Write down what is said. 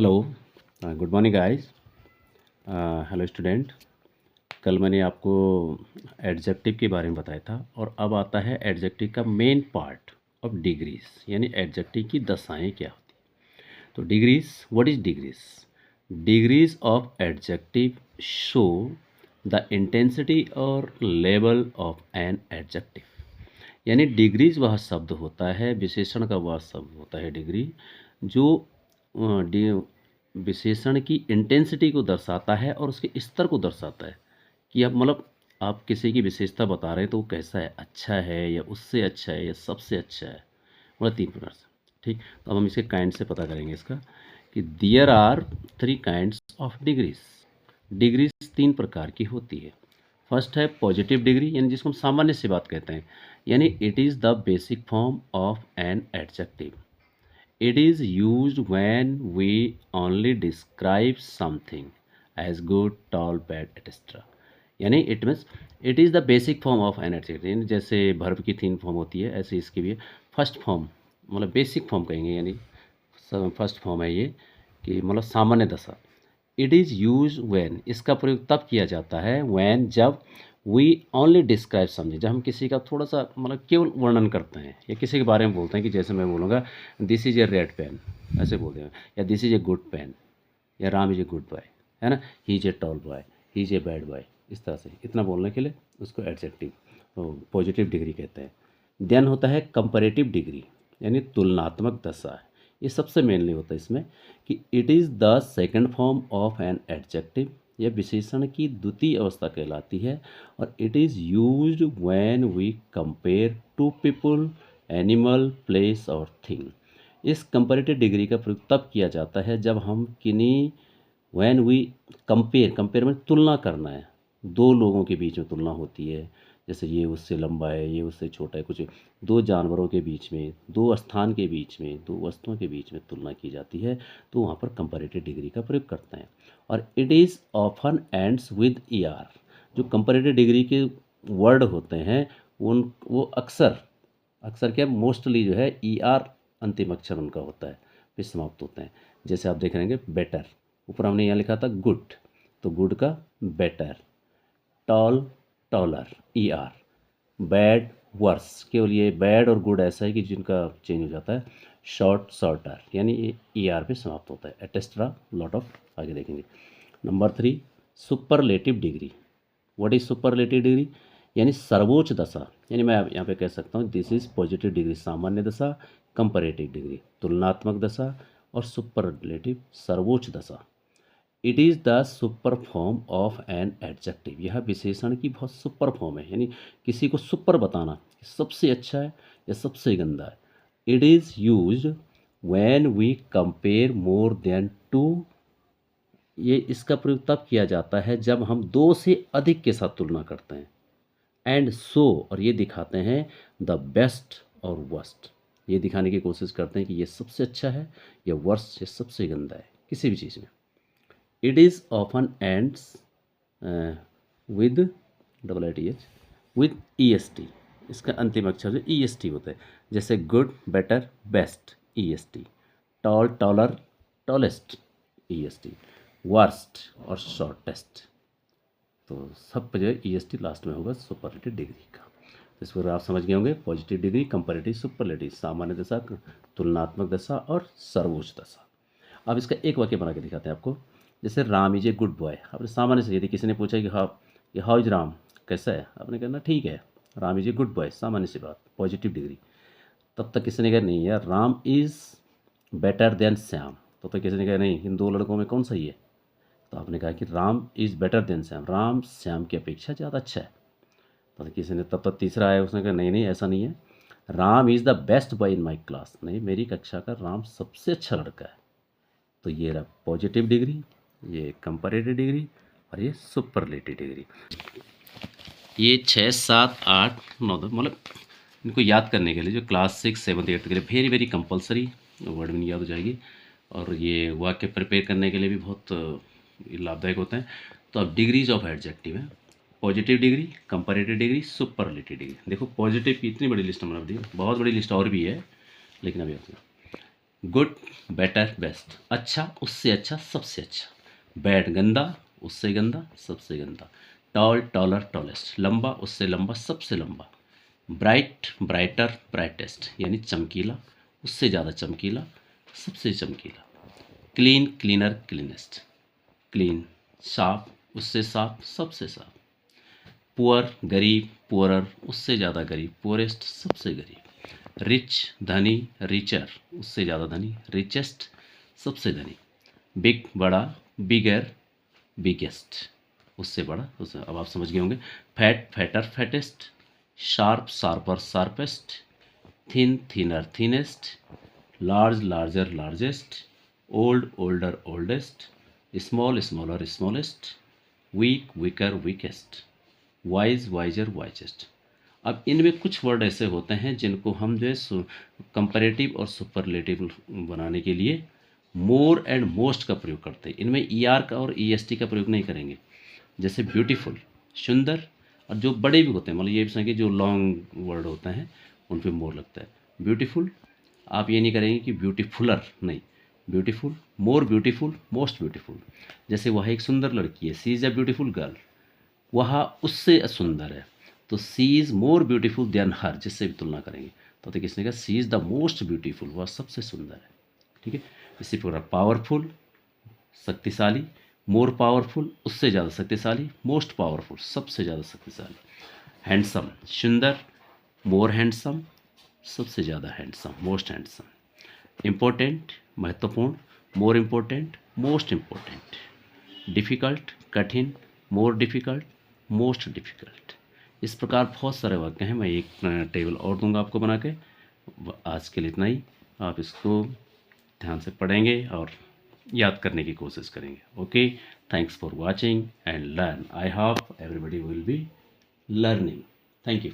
Hello, good morning guys. Hello student. कल मैंने आपको एडजेक्टिव के बारे में बताया था और अब आता है एडजेक्टिव का मेन पार्ट ऑफ डिग्रीज, यानी एडजेक्टिव की दशाएं क्या होती हैं। तो degrees, what is degrees? Degrees of adjective show the intensity और लेवल ऑफ एन एडजेक्टिव। यानी डिग्रीज वह शब्द होता है, विशेषण का वह शब्द होता है डिग्री, जो विशेषण की इंटेंसिटी को दर्शाता है और उसके स्तर को दर्शाता है कि अब मतलब आप किसी की विशेषता बता रहे हैं तो वो कैसा है, अच्छा है या उससे अच्छा है या सबसे अच्छा है, मतलब तीन प्रकार से। ठीक, तो अब हम इसके काइंड से पता करेंगे इसका कि there are three kinds of degrees. Degrees तीन प्रकार की होती है। फर्स्ट है पॉजिटिव डिग्री, यानी जिसको हम सामान्य सी बात कहते हैं, यानी it is the basic form of an adjective. It is used when we only describe something as good, tall, bad, etc. यानी it means it is the basic form of an adjective. जैसे verb की तीन form होती है, ऐसे इसकी भी first form मतलब बेसिक फॉर्म कहेंगे, यानी फर्स्ट फॉर्म है ये कि मतलब सामान्य दशा। इट इज़ यूज व्हेन, इसका प्रयोग तब किया जाता है व्हेन, जब वी ओनली डिस्क्राइब समझे, जब हम किसी का थोड़ा सा मतलब केवल वर्णन करते हैं या किसी के बारे में बोलते हैं कि जैसे मैं बोलूँगा this is a red pen, ऐसे बोलते हैं, या this is a good pen, या Ram is a good boy, है ना, he is a tall boy, he is a bad boy. इस तरह से इतना बोलने के लिए उसको एडजेक्टिव पॉजिटिव डिग्री कहते हैं। देन होता है कंपैरेटिव डिग्री, यानी तुलनात्मक दशा। ये सबसे मेनली होता है इसमें कि it is the second form of an adjective, यह विशेषण की द्वितीय अवस्था कहलाती है और it is used when we compare to people, animal, place और थिंग। इस कंपैरेटिव डिग्री का प्रयोग तब किया जाता है जब हम किन्हीं व्हेन वी कंपेयर में तुलना करना है, दो लोगों के बीच में तुलना होती है, जैसे ये उससे लंबा है, ये उससे छोटा है, कुछ दो जानवरों के बीच में, दो स्थान के बीच में, दो वस्तुओं के बीच में तुलना की जाती है, तो वहाँ पर कंपैरेटिव डिग्री का प्रयोग करते हैं। और it is often ends with E R. जो कंपैरेटिव डिग्री के वर्ड होते हैं वो अक्सर अक्सर क्या मोस्टली जो है ई आर अंतिम अक्षर उनका होता है, फिर समाप्त होते हैं। जैसे आप देख रहेंगे बेटर, ऊपर हमने यहाँ लिखा था गुड, तो गुड का better, tall taller E R, bad worse, केवल ये बैड और गुड ऐसा है कि जिनका चेंज हो जाता है, शॉर्ट शॉर्टर, यानी ये ई आर पे समाप्त होता है, एटेस्ट्रा लॉट ऑफ, आगे देखेंगे। Number 3 superlative degree. What is superlative degree? यानी सर्वोच्च दशा, यानी मैं यहाँ पे कह सकता हूँ दिस इज पॉजिटिव डिग्री सामान्य दशा, कंपैरेटिव डिग्री तुलनात्मक दशा, और सुपरलेटिव सर्वोच्च दशा। It is the super form of an adjective. यह विशेषण की बहुत सुपर फॉर्म है, यानी किसी को सुपर बताना, सबसे अच्छा है या सबसे गंदा है। It is use when we compare more than two. ये इसका प्रयोग तब किया जाता है जब हम दो से अधिक के साथ तुलना करते हैं। एंड सो, और ये दिखाते हैं द बेस्ट और वर्स्ट, ये दिखाने की कोशिश करते हैं कि ये सबसे अच्छा है या वर्स्ट, ये सबसे गंदा है किसी भी चीज़ में। It is often ends with double I T H with E S T. इसका अंतिम अक्षर जो ई एस टी होता है, जैसे good, better, best, E S T, tall, taller, tallest, E S T, worst और शॉर्टेस्ट। तो सब पे जो है ई एस टी लास्ट में होगा सुपरलेटिव डिग्री का। तो इस पर आप समझ गए होंगे पॉजिटिव डिग्री, कंपैरेटिव, सुपरलेटिव, सामान्य दशा, तुलनात्मक दशा और सर्वोच्च दशा। अब इसका एक वाक्य बना के दिखाते हैं आपको। जैसे Ram is a good boy, आपने सामान्य से, यदि किसी ने पूछा कि हाउ इज राम, कैसा है, आपने कहना ठीक है, Ram is a good boy, सामान्य सी बात, पॉजिटिव डिग्री। तब तक किसी ने कहा नहीं यार, Ram is better than Shyam, तब तक किसी ने कहा नहीं, इन दो लड़कों में कौन सही है, तो आपने कहा कि Ram is better than Shyam, Ram Shyam की अपेक्षा ज़्यादा अच्छा है। तो किसी ने, तब तक तीसरा आया, उसने कहा नहीं नहीं ऐसा नहीं है, Ram is the best boy in my class, नहीं मेरी कक्षा का राम सबसे अच्छा लड़का है। तो ये रहा पॉजिटिव डिग्री, ये कंपैरेटिव डिग्री और ये सुपरलेटिव डिग्री। ये 6, 7, 8, 9 मतलब इनको याद करने के लिए, जो क्लास 6, 7, 8 के लिए वेरी वेरी कंपलसरी, वर्ड में याद हो जाएगी, और ये वाक्य प्रिपेयर करने के लिए भी बहुत लाभदायक होते हैं। तो अब डिग्रीज ऑफ एडजेक्टिव है, positive degree, comparative degree, superlative degree. देखो पॉजिटिव की इतनी बड़ी लिस्ट हमने दी, बहुत बड़ी लिस्ट और भी है, लेकिन अभी गुड, बेटर, बेस्ट, अच्छा, उससे अच्छा, सबसे अच्छा। बैड, गंदा, उससे गंदा, सबसे गंदा। टॉल, टॉलर, टॉलेस्ट, लंबा, उससे लंबा, सबसे लंबा। ब्राइट, ब्राइटर, ब्राइटेस्ट, यानी चमकीला, उससे ज़्यादा चमकीला, सबसे चमकीला। क्लीन, क्लीनर, क्लीनेस्ट, क्लीन, साफ, उससे साफ, सबसे साफ। पुअर, गरीब, पुअरर, उससे ज़्यादा गरीब, पुअरेस्ट, सबसे गरीब। रिच, धनी, रिचर, उससे ज़्यादा धनी, रिचेस्ट, सबसे धनी। बिग, बड़ा, बिगर, बिगेस्ट, उससे बड़ा, उससे, अब आप समझ गए होंगे। Fat, fatter, fattest. Sharp, sharper, sharpest. Thin, thinner, thinnest. Large, larger, largest. Old, older, oldest. Small, smaller, smallest. Weak, weaker, weakest. Wise, wiser, wisest. अब इनमें कुछ वर्ड ऐसे होते हैं जिनको हम जो है कंपैरेटिव और सुपरलेटिव बनाने के लिए मोर एंड मोस्ट का प्रयोग करते हैं। इनमें ई आर का और ई एस टी का प्रयोग नहीं करेंगे। जैसे ब्यूटीफुल, सुंदर, और जो बड़े भी होते हैं, मतलब ये भी समझिए जो लॉन्ग वर्ड होते हैं उन पे मोर लगता है। ब्यूटीफुल, आप ये नहीं करेंगे कि ब्यूटीफुलर, नहीं, beautiful, more beautiful, most beautiful. जैसे वह एक सुंदर लड़की है, सी इज़ अ ब्यूटीफुल गर्ल, वह उससे सुंदर है, तो सी इज़ मोर ब्यूटीफुल देन हर, जिससे भी तुलना करेंगे तो किसने कहा सी इज़ द मोस्ट ब्यूटीफुल, वह सबसे सुंदर है। ठीक है। इसी प्रकार पावरफुल, शक्तिशाली, मोर पावरफुल, उससे ज़्यादा शक्तिशाली, मोस्ट पावरफुल, सबसे ज़्यादा शक्तिशाली। हैंडसम, सुंदर, मोर हैंडसम, सबसे ज़्यादा हैंडसम, मोस्ट हैंडसम। इम्पोर्टेंट, महत्वपूर्ण, more important, most important. Difficult, कठिन, मोर डिफ़िकल्ट, मोस्ट डिफ़िकल्ट। इस प्रकार बहुत सारे वाक्य हैं। मैं एक टेबल और दूंगा आपको बना के। आज के लिए इतना ही। आप इसको ध्यान से पढ़ेंगे और याद करने की कोशिश करेंगे। Okay, thanks for watching and learn. I hope everybody will be learning. Thank you.